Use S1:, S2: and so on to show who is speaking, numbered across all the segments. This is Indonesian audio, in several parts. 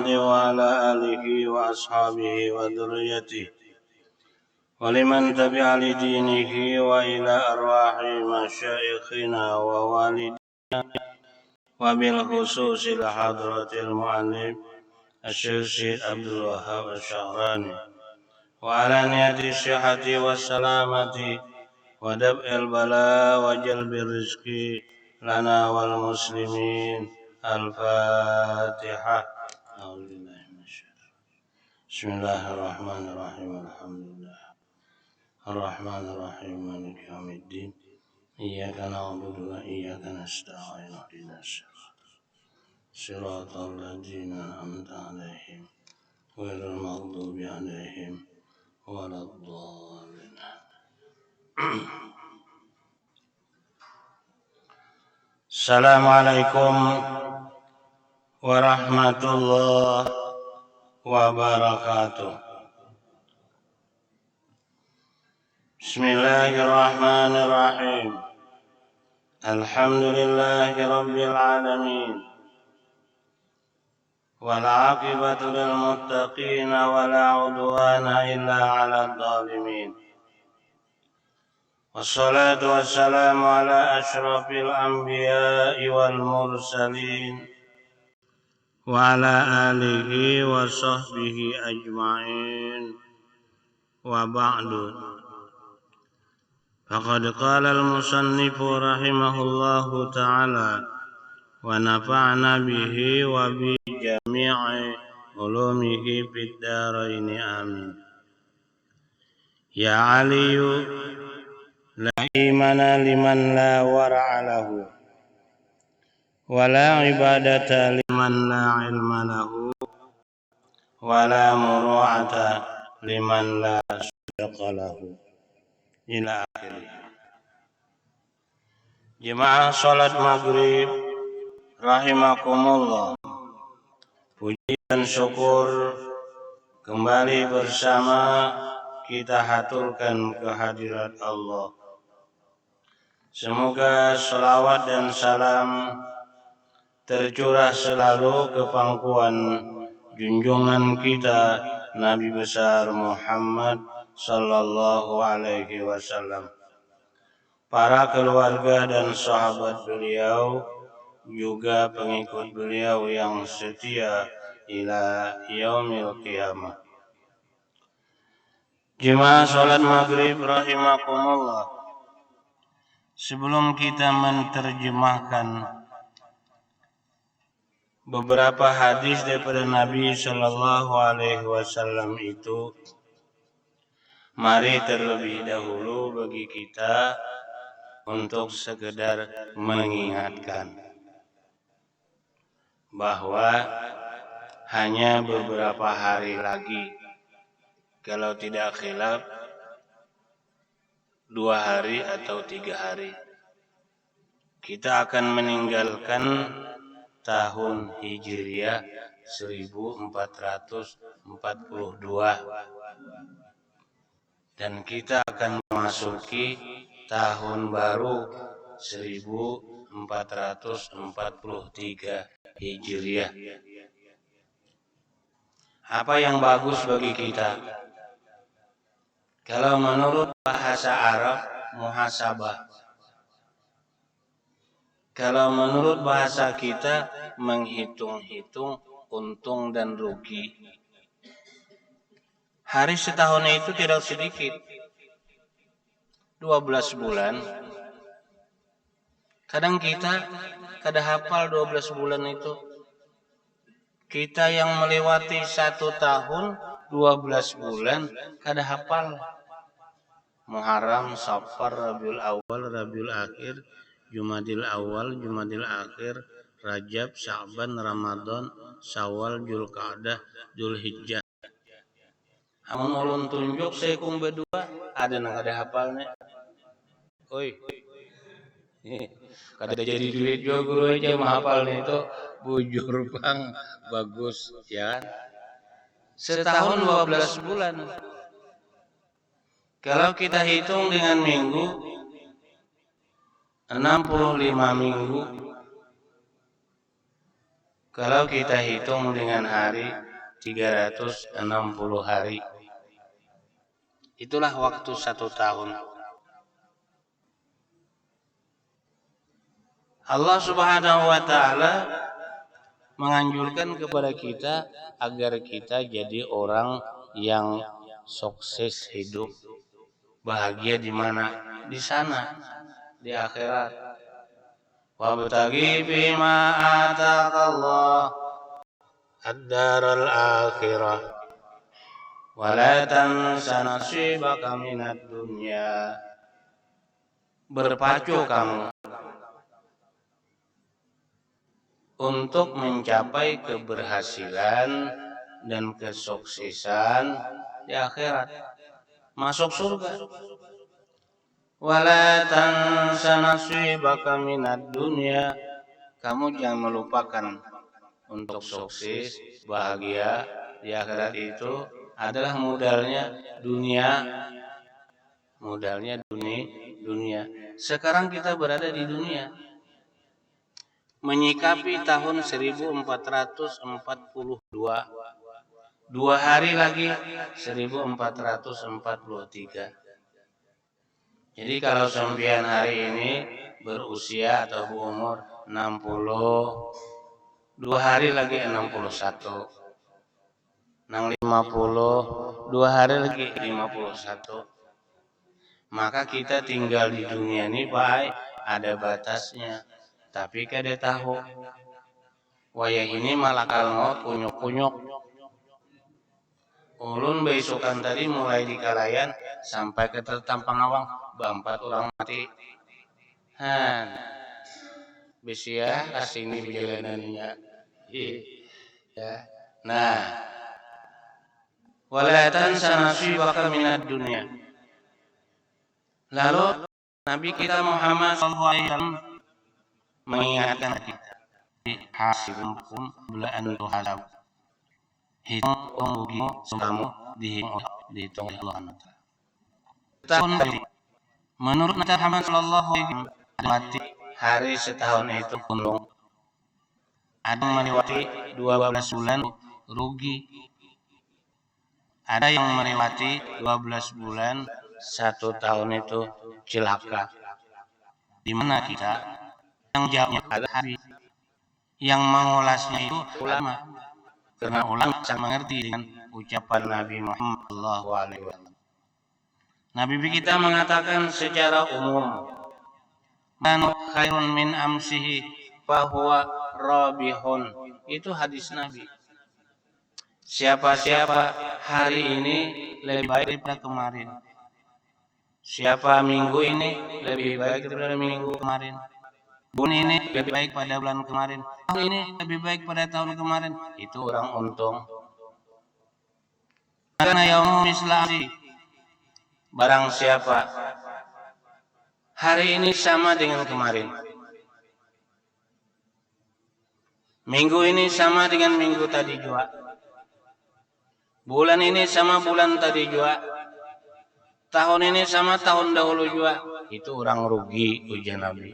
S1: محمد وعلى آله وأصحابه وذريته ولمن تبع لدينه وإلى أرواح مشايخنا ووالدينا وبالخصوص لحضرة المؤلف الشيخ سيد عبد الوهاب الشعراني وعلى نية الصحة والسلامة ودفع البلاء وجلب الرزق لنا والمسلمين. الفاتحة. أعوذ بالله من الشيطان. بسم الله الرحمن الرحيم. الحمد لله الرحمن الرحيم مالك يوم الدين إياك نعبد وإياك نستعين اهدنا صراط الذين أنعمت عليهم غير المغضوب عليهم ولا الضالين. Assalamualaikum warahmatullahi wabarakatuh. Bismillahirrahmanirrahim. Alhamdulillahi rabbil alamin. Wal 'aqibatu lil muttaqin wa la 'udwana illa 'alal zalimin. Wassalatu wassalamu ala asyrafil anbiya'i wal mursalin wa ala alihi wa sahbihi ajma'in wa ba'du. Faqad qala al-musannifu rahimahullahu ta'ala wa nafa'na bihi wa bi jami'i ulumihi fid dharaini amin. Ya aliyu la imana liman la wara'a lahu wa la ibadata liman la ilma lahu wa la muru'ata liman la sadaqa lahu ila akhirih. Jemaah salat maghrib rahimakumullah, puji dan syukur kembali bersama kita haturkan kehadirat Allah. Semoga salawat dan salam tercurah selalu ke pangkuan junjungan kita Nabi besar Muhammad sallallahu alaihi wasallam, para keluarga dan sahabat beliau, juga pengikut beliau yang setia ila yaumil qiyamah. Jemaah salat maghrib rahimakumullah, sebelum kita menerjemahkan beberapa hadis daripada Nabi sallallahu alaihi wasallam itu, mari terlebih dahulu bagi kita untuk sekedar mengingatkan bahwa hanya beberapa hari lagi, kalau tidak khilaf 2 hari atau 3 hari, kita akan meninggalkan tahun Hijriah 1442 dan kita akan memasuki tahun baru 1443 Hijriah. Apa yang bagus bagi kita? Kalau menurut bahasa Arab, muhasabah. Kalau menurut bahasa kita, menghitung-hitung untung dan rugi. Hari setahun itu tidak sedikit, 12 bulan. Kadang kita kada hafal 12 bulan itu. Kita yang melewati 1 tahun 12 bulan kada hafal. Muharram, Safar, Rabiul Awal, Rabiul Akhir, Jumadil Awal, Jumadil Akhir, Rajab, Sya'ban, Ramadan, Syawal, Dzulqa'dah, Dzulhijjah. Amun ulun tunjuk sekung berdua, ada nang ada hafalnya. Oi. Kada jadi duit juga guru aja menghafalnya itu bujur bang, bagus ya. Setahun 12 bulan. Kalau kita hitung dengan minggu, 65 minggu. Kalau kita hitung dengan hari 360 hari. Itulah waktu 1 tahun. Allah Subhanahu wa taala menganjurkan kepada kita agar kita jadi orang yang sukses hidup. Bahagia di mana? Di sana, di akhirat. Wabtaghi bima ataqallah ad-daral akhirah wa la tansa nasibaka minad dunya. Berpacu kamu untuk mencapai keberhasilan dan kesuksesan di akhirat, masuk surga. Wala tansa nasibaka minad dunya. Kamu jangan melupakan untuk sukses, bahagia di akhirat itu adalah modalnya dunia. Modalnya dunia. Sekarang kita berada di dunia, menyikapi tahun 1442. 2 hari lagi 1443. Jadi kalau sampean hari ini berusia atau berumur 60, 2 hari lagi 61. Nang 50, 2 hari lagi 51. Maka kita tinggal di dunia ini baik ada batasnya. Tapi kada tahu wayah ini malakal maut kunyuk-kunyuk. Ulun besokan tadi mulai di Kalayan sampai ke Tampang Awang, 4 orang mati. Besia asini perjalanannya. Ya. Nah, wala tansa nasibaka minad dunya. Lalu Nabi kita Muhammad SAW mengingatkan kita, hasibukum bila antu hasab. Hitung rugi kamu dihitung Allah. Tahun menurut Nabi Muhammad SAW mati hari setahun itu untung. Ada yang melewati 12 bulan rugi. Ada yang melewati 12 bulan 1 tahun itu celaka. Di mana kita? Yang jawabnya adalah hari. Yang mengulasnya itu ulama. Karena ulama sangat mengerti dengan ucapan Nabi Muhammad SAW. Nabi kita mengatakan secara umum, man khairun min amsihi fahuwa rabihun. Itu hadis Nabi. Siapa-siapa hari ini lebih baik daripada kemarin. Siapa minggu ini lebih baik daripada minggu kemarin. Bulan ini lebih baik pada bulan kemarin. Tahun ini lebih baik pada tahun kemarin. Itu orang untung. Karena yaumul islami. Barang siapa hari ini sama dengan kemarin. Minggu ini sama dengan minggu tadi juga. Bulan ini sama bulan tadi juga. Tahun ini sama tahun dahulu juga. Itu orang rugi, ujian Nabi.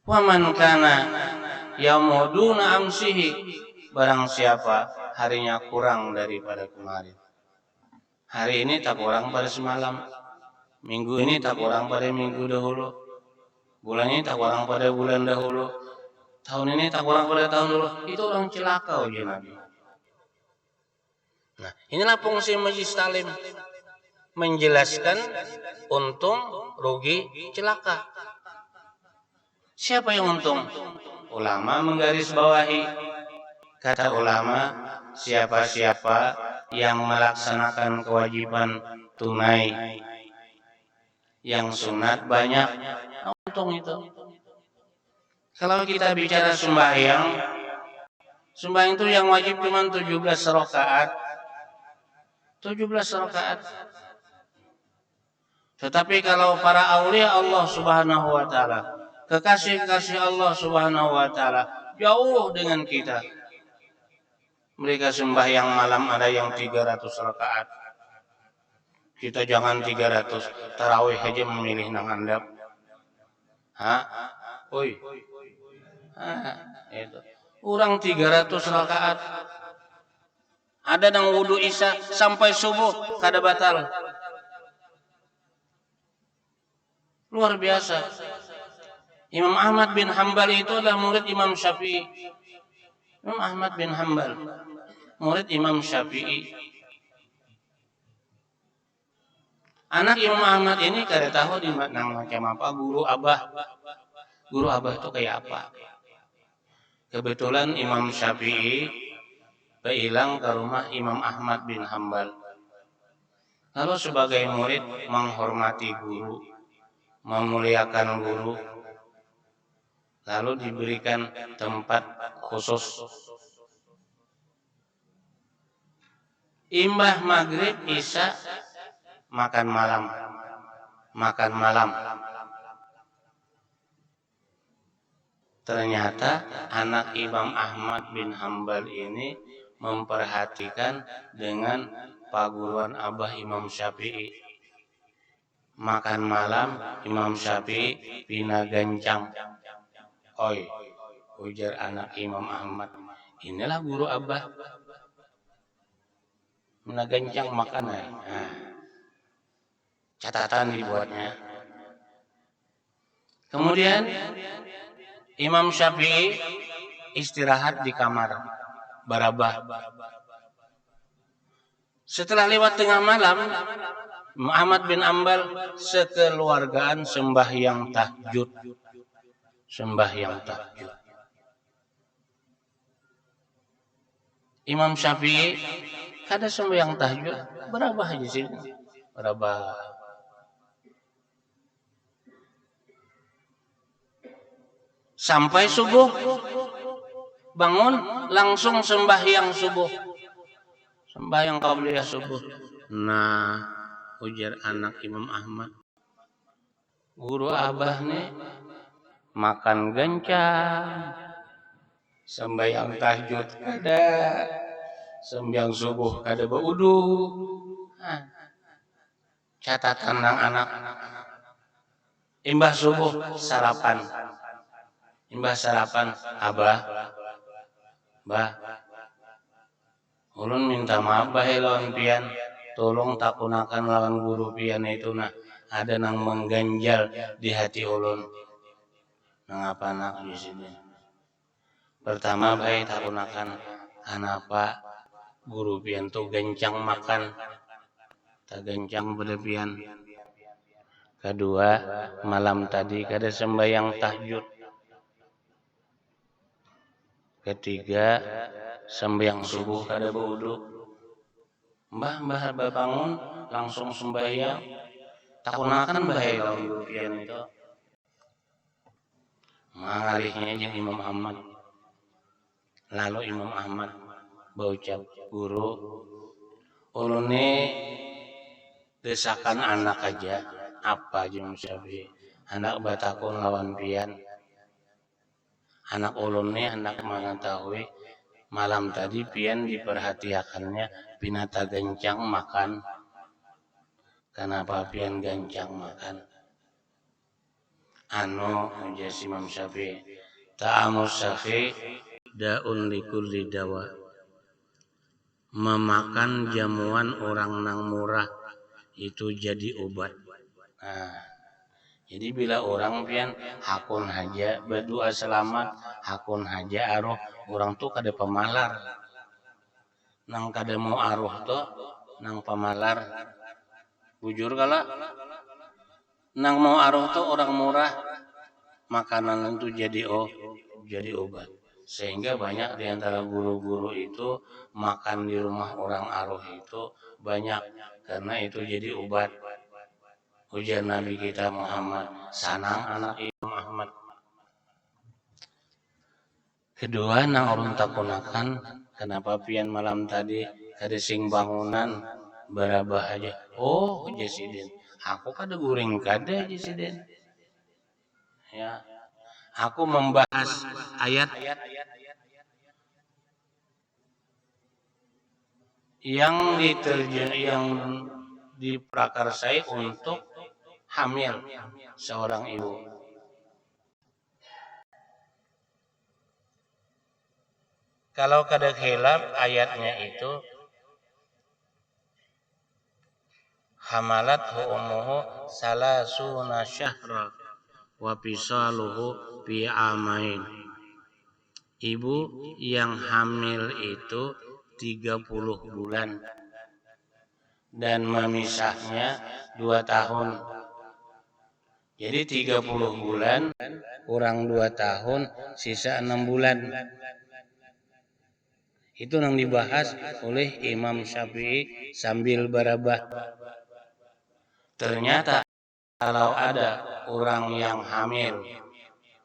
S1: Wa man kana yaumuduna amsihi. Barang siapa harinya kurang daripada kemarin. Hari ini tak kurang pada semalam. Minggu ini tak kurang pada minggu dahulu. Bulan ini tak kurang pada bulan dahulu. Tahun ini tak kurang pada tahun dahulu. Itu orang celaka ujian Nabi. Nah, inilah fungsi majlis talim. Menjelaskan untung, rugi, celaka. Siapa yang untung? Ulama menggarisbawahi Kata ulama, siapa-siapa yang melaksanakan kewajiban tunai, yang sunat banyak, untung itu. Kalau kita bicara sembahyang itu yang wajib cuma 17 rakaat. 17 rakaat. Tetapi kalau para aulia Allah Subhanahu wa taala, kekasih-kekasih Allah Subhanahu wa taala, jauh dengan kita. Mereka sembahyang malam ada yang 300 rakaat. Kita jangan 300, tarawih aja memilih nang handap. Oi. Itu. Orang 300 rakaat. Ada nang wudu isya sampai subuh kada batal. Luar biasa. Imam Ahmad bin Hanbal itu adalah murid Imam Syafi'i. Imam Ahmad bin Hanbal, murid Imam Syafi'i. Anak Imam Ahmad ini kada tahu di mana macam apa guru abah. Guru abah itu kayak apa? Kebetulan Imam Syafi'i hilang ke rumah Imam Ahmad bin Hanbal. Lalu sebagai murid menghormati guru, memuliakan guru, lalu diberikan tempat khusus. Imbah maghrib isya makan malam. Ternyata anak Imam Ahmad bin Hanbal ini memperhatikan dengan paguruan abah Imam Syafi'i. Makan malam Imam Syafi'i pina gancang. Oi, ujar anak Imam Ahmad, inilah guru abah. Pina gancang makanan. Catatan dibuatnya. Kemudian Imam Syafi'i istirahat di kamar barabah. Setelah lewat tengah malam, Ahmad bin Hanbal sekeluargaan sembahyang tahajud. Imam Syafi'i kada sembahyang tahajud, barabah aja sih. Barabah. Sampai subuh, bangun langsung sembahyang subuh. Sembahyang qabliyah subuh. Nah, ujar anak Imam Ahmad, guru abah nih makan gancang, sembahyang tahajud kada, sembahyang subuh kada baudu. Catatan nang anak, imbah subuh sarapan. Abah, ulun minta maaf bae lawan pian, tolong takunakan lawan guru pian itu ada nang mengganjal di hati ulun. Nang apa nak di sini? Pertama bae takunakan anapa guru pian tu gancang makan, tak gancang berlebihan. Kedua, malam tadi kada sembahyang tahajud. Ketiga, sembahyang subuh kada baudu. Mbah bangun langsung sembahyang. Takunakan bae lawan guru pian itu. Mengalihnya jeung Imam Ahmad. Lalu Imam Ahmad berucap, guru, ulun ni desakan anak aja. Apa jeung Syafi'i? Anak batakun lawan pian. Anak ulun ni hendak mengetahui malam tadi pian diperhatikannya binata gancang makan. Kenapa pian gancang makan? Ujar Imam Syafi'i, ta'amus Syafi'i daun likulli dawa. Memakan jamuan orang nang murah itu jadi obat. Jadi bila orang pian hakun haja berdoa selamat, hakun haja aruh, orang tu kada pemalar. Nang kada mau aruh tu nang pemalar. Bujur kala nang mau aruh tu orang murah, makanan itu jadi obat. Sehingga banyak di antara guru-guru itu makan di rumah orang aruh itu banyak, karena itu jadi obat. Ujar Nabi kita Muhammad, sanang anak Imam Ahmad. Kedua, nang ulun takunakan, kenapa pian malam tadi kada sing bangunan barabah aja. Oh, Jesiden, aku kada guring kada Jesiden. Ya, aku membahas ayat yang diprakarsai untuk hamil seorang ibu. Kalau kada khilaf ayatnya itu hamalathu ummuhu salasuna syahra wa fisaluhu fi amain. Ibu yang hamil itu 30 bulan dan memisahnya 2 tahun. Jadi 30 bulan kurang 2 tahun sisa 6 bulan. Itu yang dibahas oleh Imam Syafi'i sambil barabah. Ternyata kalau ada orang yang hamil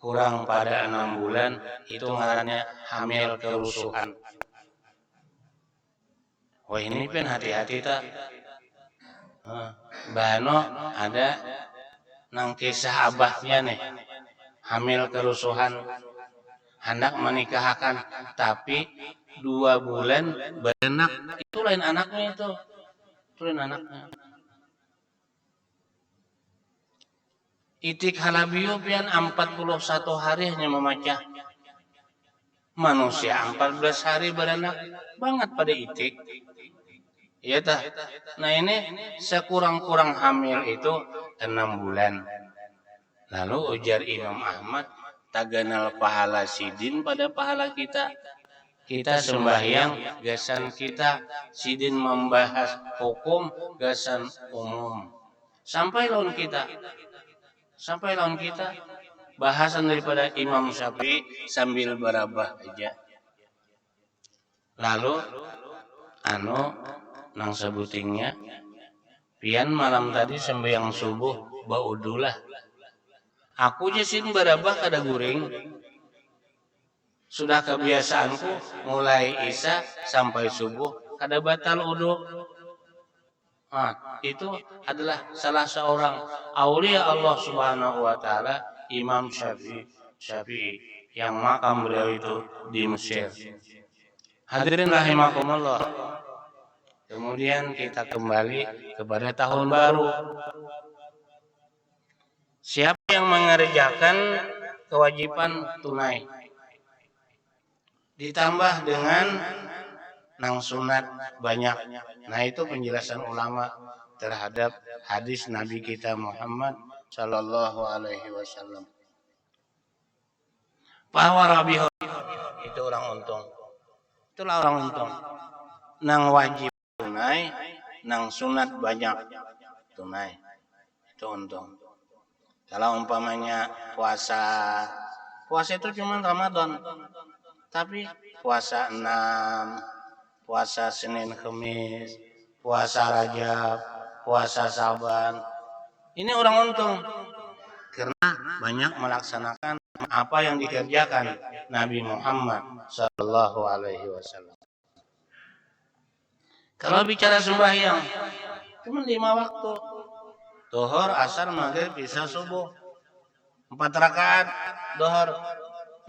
S1: kurang pada 6 bulan, itu ngarannya hamil kerusuhan. Wah, ini pen hati-hati tak. Bano ada nang kisah abahnya nih, hamil kerusuhan, hendak menikahkan, tapi 2 bulan beranak, itu lain anaknya itu lain anaknya. Itik halabiyo pian 41 hari hanya memecah. Manusia 14 hari beranak, banget pada itik. Iya tah. Nah ini sekurang-kurang hamil itu 6 bulan. Lalu ujar Imam Ahmad, taganal pahala sidin pada pahala kita. Kita sembahyang, gasan kita. Sidin membahas hukum, gasan umum. Sampai lawan kita. Bahasan daripada Imam Syafi'i sambil barabah aja. Lalu, nang sebutingnya, pian malam tadi sembahyang subuh, baudulah. Aku jasin barabah kada guring. Sudah kebiasaanku mulai isya sampai subuh kada batal wudu. Itu adalah salah seorang aulia Allah Subhanahu wa taala, Imam Syafi'i yang makam beliau itu di Mesir. Hadirin rahimakumullah. Kemudian kita kembali kepada tahun baru. Siapa yang mengerjakan kewajiban tunai ditambah dengan nang sunat banyak. Nah itu penjelasan ulama terhadap hadis Nabi kita Muhammad sallallahu alaihi wasallam. Pawarabiho itu orang untung. Itulah orang untung. Nang wajib tunai, nang sunat banyak tunai. Itu untung. Kalau umpamanya puasa itu cuma Ramadan. Tapi puasa 6, puasa Senin Kemis, puasa Rajab, puasa Saban, ini orang untung karena banyak melaksanakan apa yang dikerjakan Nabi Muhammad sallallahu alaihi wasallam. Kalau bicara sembahyang, cuma 5 waktu. Zuhur, asar, maghrib, isya, subuh. 4 rakaat zuhur.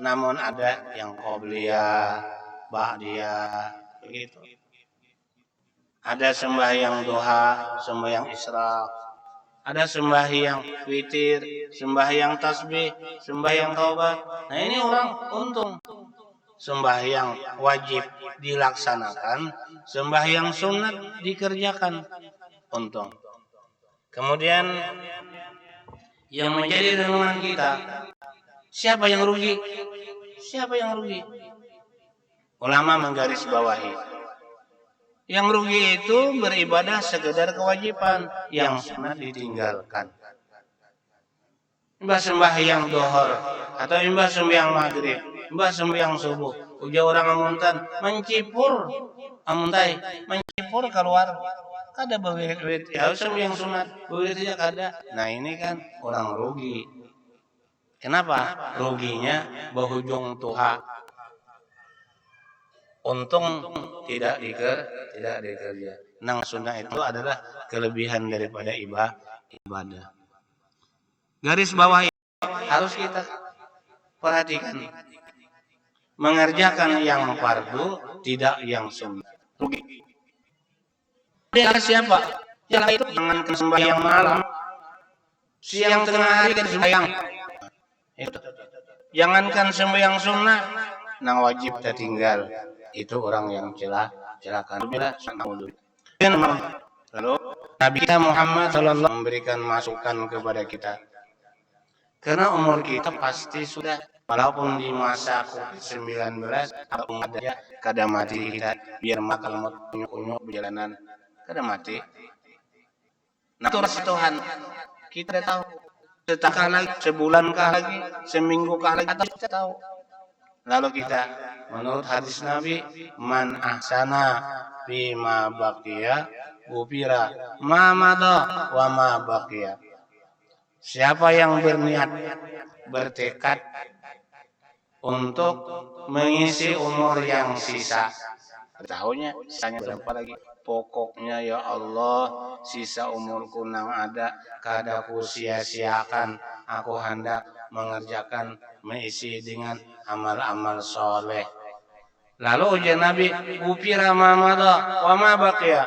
S1: Namun ada yang qobliyah, ba'diyah, begitu. Ada sembahyang duha, sembahyang isyraq, ada sembahyang witir, sembahyang tasbih, sembahyang taubat. Nah ini orang untung. Sembahyang wajib dilaksanakan, sembahyang sunat dikerjakan, untung. Kemudian yang menjadi renungan kita, siapa yang rugi? Siapa yang rugi? Ulama menggaris bawahi. Yang rugi itu beribadah sekedar kewajiban, yang sunat ditinggalkan. Imbah sembahyang zuhur atau imbah sembahyang maghrib, mbah sembahyang subuh uja orang amuntan mencipur amuntai mencipur keluar kada bewirit ya sembahyang sunat bewirit aja kada. Nah ini kan orang rugi. Kenapa ruginya? Berujung tuha untung tidak dikerja. Nang sunnah itu adalah kelebihan daripada ibadah. Garis bawah harus kita perhatikan, mengerjakan yang fardu tidak yang sunnah rugi. Dia siapa? Yang itu jangankan sembahyang malam, siang tengah hari kan sembahyang. Itu. Jangankan sembahyang sunnah, nang wajib tertinggal. Itu orang yang celaka. Lalu Nabi kita Muhammad SAW memberikan masukan kepada kita. Karena umur kita pasti sudah, walaupun di masa COVID-19 ada umat aja kada mati kita, biar makan mot unyuk-unyuk berjalanan kada mati. Nah itu rasa Tuhan kita tahu. Setahun lagi, sebulan kah lagi, seminggu kah lagi, atau kita tahu. Lalu kita menurut hadis Nabi, man ahsana bima baqiya ghufira ma madha wa ma baqiya. Siapa yang berniat, bertekad untuk mengisi umur yang sisa, tahunya sisanya berapa lagi? Pokoknya ya Allah, sisa umurku nang ada kada ku sia-siakan. Aku hendak mengerjakan, mengisi dengan amal-amal soleh. Lalu ujian Nabi, ghufira ma madha wa ma baqiya.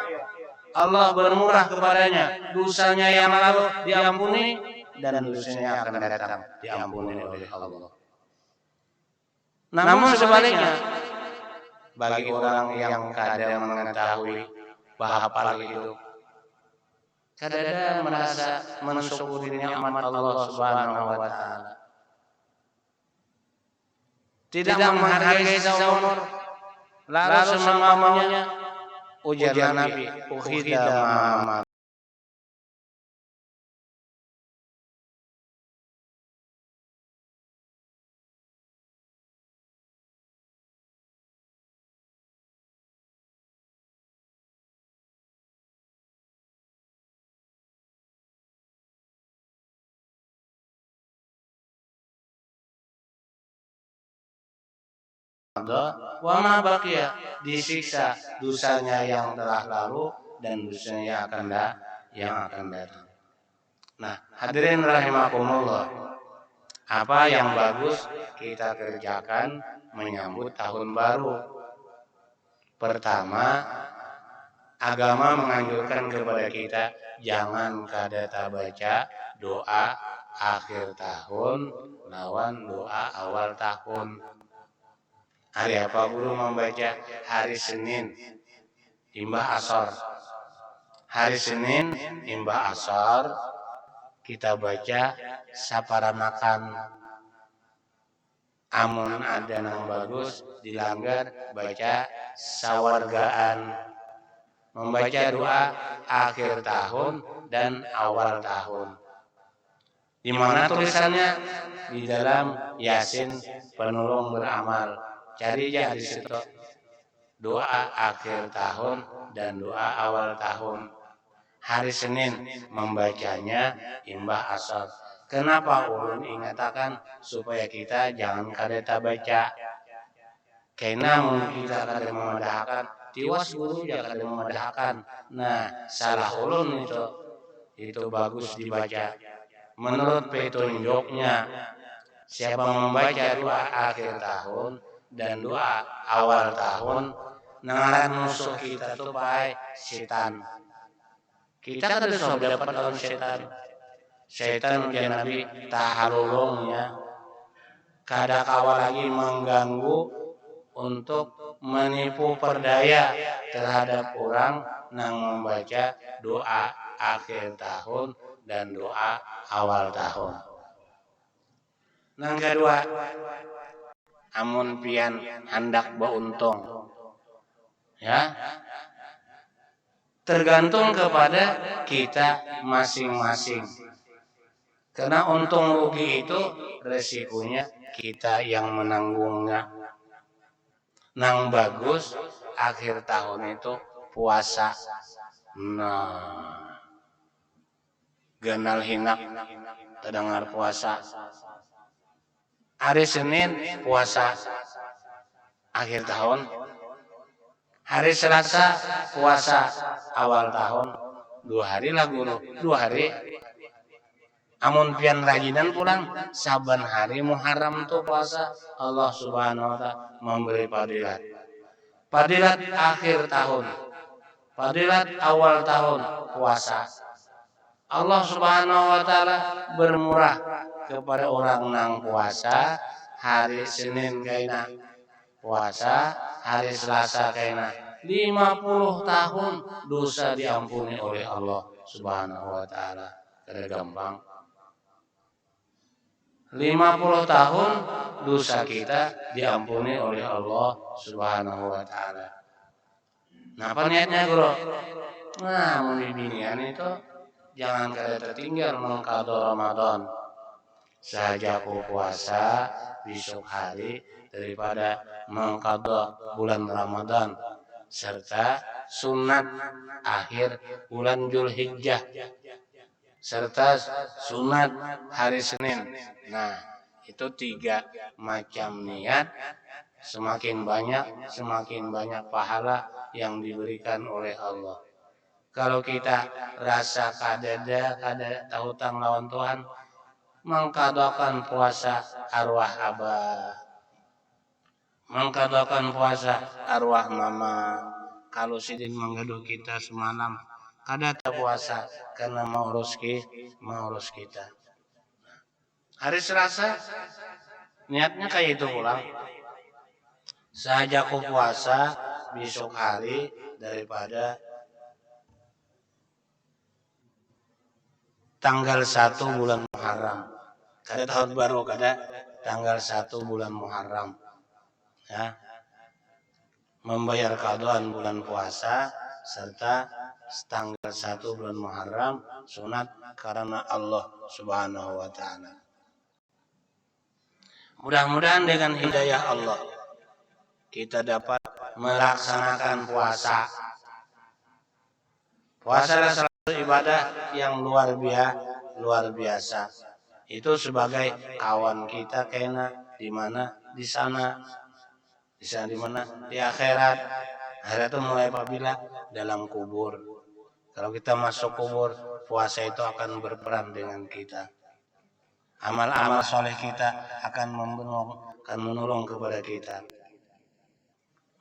S1: Allah bermurah kepadanya, dosanya yang lalu diampuni dan dosanya akan datang diampuni oleh Allah. Namun sebaliknya, bagi orang yang kadang mengetahui bahapal itu, kadang merasa mensyukuri nikmat Allah Subhanahu wa taala, tidak menghargai sisa umur, lalu semamanya ujar Nabi, ukhida ma wa ma baqiya, disiksa dosanya yang telah lalu dan dosanya yang akan datang. Nah, hadirin rahimakumullah, apa yang bagus kita kerjakan menyambut tahun baru? Pertama, agama menganjurkan kepada kita jangan kada baca doa akhir tahun lawan doa awal tahun. Hari apa guru membaca? Hari Senin imbah asar. Hari Senin imbah asar kita baca sapara makan. Amun ada nang bagus dilanggar baca sawargaan. Membaca doa akhir tahun dan awal tahun. Di mana tulisannya? Di dalam Yasin penolong beramal. Cari aja di situ doa akhir tahun dan doa awal tahun. Hari Senin membacanya imbah asar. Kenapa ulun ingatakan supaya kita jangan kada baca? Karena mungkin kita kada memadahkan, tiwas guru ya kada memadahkan. Nah, salah ulun itu bagus dibaca. Menurut petunjuknya, siapa membaca doa akhir tahun dan doa awal tahun, nangaran musuh kita tuh baik setan. Kita kan sudah dapat lawan setan. Setan ujian Nabi tahalulungnya, kada kawal lagi mengganggu untuk menipu perdaya terhadap orang yang membaca doa akhir tahun dan doa awal tahun. Yang kedua, amun pian hendak beruntung, ya, tergantung kepada kita masing-masing. Karena untung rugi itu resikonya kita yang menanggungnya. Nang bagus akhir tahun itu puasa. Nah, ganal hinak terdengar puasa. Hari Senin puasa akhir tahun. Hari Selasa puasa awal tahun. 2 hari lah guru. 2 hari. Amun pian rajinan pulang saban hari Muharram tuh puasa. Allah Subhanahu wa taala memberi fadilat. Fadilat akhir tahun. Fadilat awal tahun puasa. Allah Subhanahu wa taala bermurah kepada orang nang puasa hari Senin kaina puasa, hari Selasa kaina 50 tahun dosa diampuni oleh Allah Subhanahu wa taala. Kada gampang. 50 tahun dosa kita diampuni oleh Allah Subhanahu wa taala. Nah, apa niatnya, Bro? Nah, mun bibinian itu jangan kada tertinggal mengqadha Ramadan. Saja aku puasa besok hari daripada mengqadha bulan Ramadan serta sunat akhir bulan Dzulhijjah serta sunat hari Senin. Nah, itu 3 macam niat. Semakin banyak pahala yang diberikan oleh Allah. Kalau kita rasa kada tahu tang lawan Tuhan, mengqadhakan puasa arwah abah, mengqadhakan puasa arwah mama. Kalau sidin menggaduh kita semalam, kada ta puasa karena mau urus kita. Hari Selasa niatnya kayak itu pulang. Saja aku puasa besok hari daripada tanggal 1 bulan Muharram. Kada tahun baru, kada tanggal 1 bulan Muharram. Ya. Membayar qadhaan bulan puasa serta tanggal 1 bulan Muharram sunat karena Allah Subhanahu wa taala. Mudah-mudahan dengan hidayah Allah kita dapat melaksanakan puasa. Puasa adalah salah satu ibadah yang luar biasa. Itu sebagai kawan kita kena di mana? Di sana. Di sana di mana? Di akhirat. Akhirat itu mulai apabila dalam kubur. Kalau kita masuk kubur, puasa itu akan berperan dengan kita. Amal-amal soleh kita akan menolong kepada kita.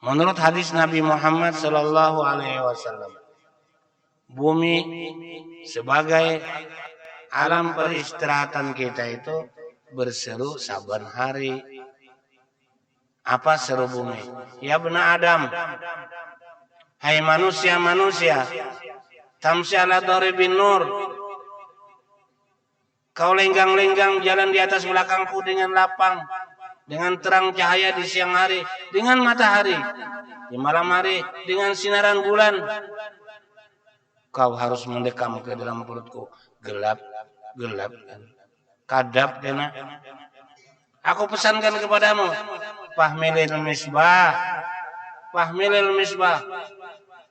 S1: Menurut hadis Nabi Muhammad sallallahu alaihi wasallam, bumi sebagai alam peristirahatan kita itu berseru saban hari. Apa seru bumi? Ya bena Adam, hai manusia, tamsi ala daribin nur. Kau lenggang-lenggang jalan di atas belakangku dengan lapang, dengan terang cahaya di siang hari, dengan matahari, di malam hari, dengan sinaran bulan. Kau harus mendekam ke dalam perutku. Gelap, kadap kena. Aku pesankan kepadamu, fahmilil misbah.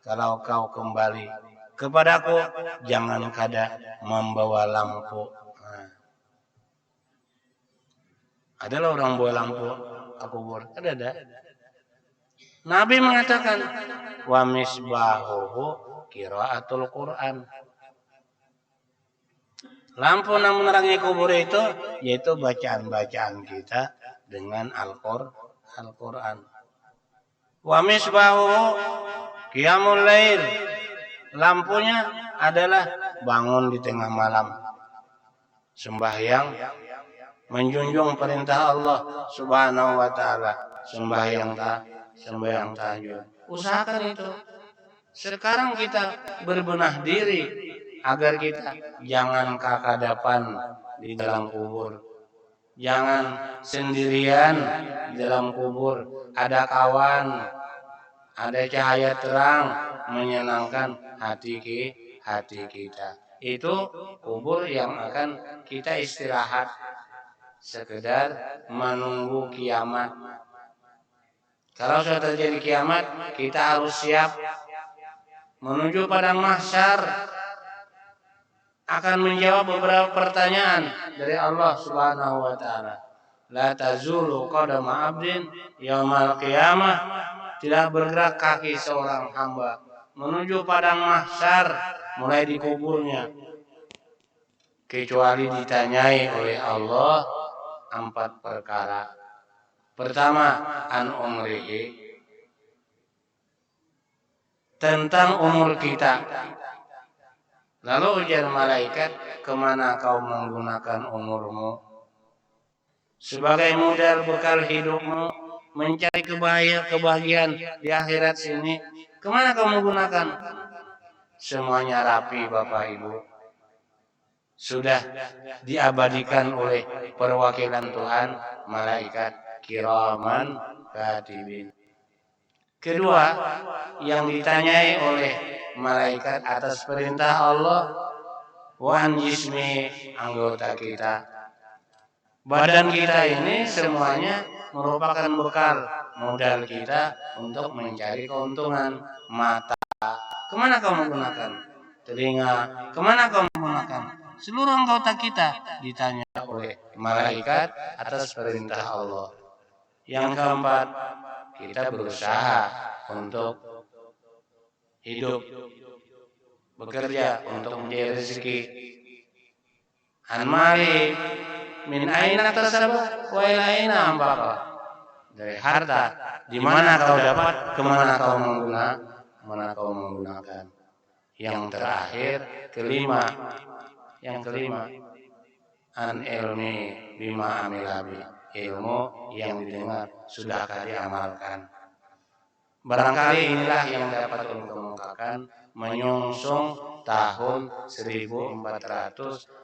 S1: Kalau kau kembali kepadaku, jangan kada membawa lampu. Adalah orang bawa lampu ke kubur. Ada. Nabi mengatakan, wa misbahuhu qiraatul Quran. Lampu yang menerangi kubur itu yaitu bacaan-bacaan kita dengan Al-Quran. Wa misbahuhu qiyamul lail. Lampunya adalah bangun di tengah malam. Sembahyang menjunjung perintah Allah Subhanahu wa taala, sembahyang tahajud. Usahakan itu. Sekarang kita berbenah diri agar kita jangan kakadapan di dalam kubur. Jangan sendirian di dalam kubur. Ada kawan, ada cahaya terang menyenangkan hati kita. Itu kubur yang akan kita istirahat. sekedar menunggu kiamat. Kalau sudah terjadi kiamat, kita harus siap menuju padang mahsyar, akan menjawab beberapa pertanyaan dari Allah Subhanahu wa taala. La tazulu qadama 'abdin yaumal qiyamah, tidak bergerak kaki seorang hamba menuju padang mahsyar mulai di kuburnya kecuali ditanyai oleh Allah 4 perkara. Pertama, an umrihi, tentang umur kita. Lalu ujar malaikat, kemana kau menggunakan umurmu? Sebagai modal bekal hidupmu, mencari kebahagiaan di akhirat sini, kemana kau menggunakan? Semuanya rapi Bapak Ibu. Sudah diabadikan oleh perwakilan Tuhan, malaikat kiraman katibin. Kedua, yang ditanyai oleh malaikat atas perintah Allah, wan jismi, anggota kita. Badan kita ini semuanya merupakan bekal modal kita untuk mencari keuntungan. Mata, kemana kau menggunakan? Telinga, kemana kau menggunakan? Seluruh anggota kita ditanya oleh malaikat atas perintah Allah. Yang keempat, kita berusaha untuk hidup, bekerja untuk mencari rezeki. An mali min aina tasabah wa ila aina anfaqa. Dari harta, di mana kau dapat, kemana kau menggunakan. Yang terakhir, yang kelima, an ilmi bima amilabi, ilmu yang didengar sudahkah diamalkan. Barangkali inilah yang dapat mengemukakan menyongsong tahun 1443.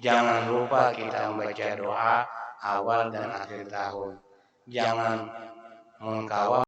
S1: Jangan lupa kita membaca doa awal dan akhir tahun. Jangan mengkawal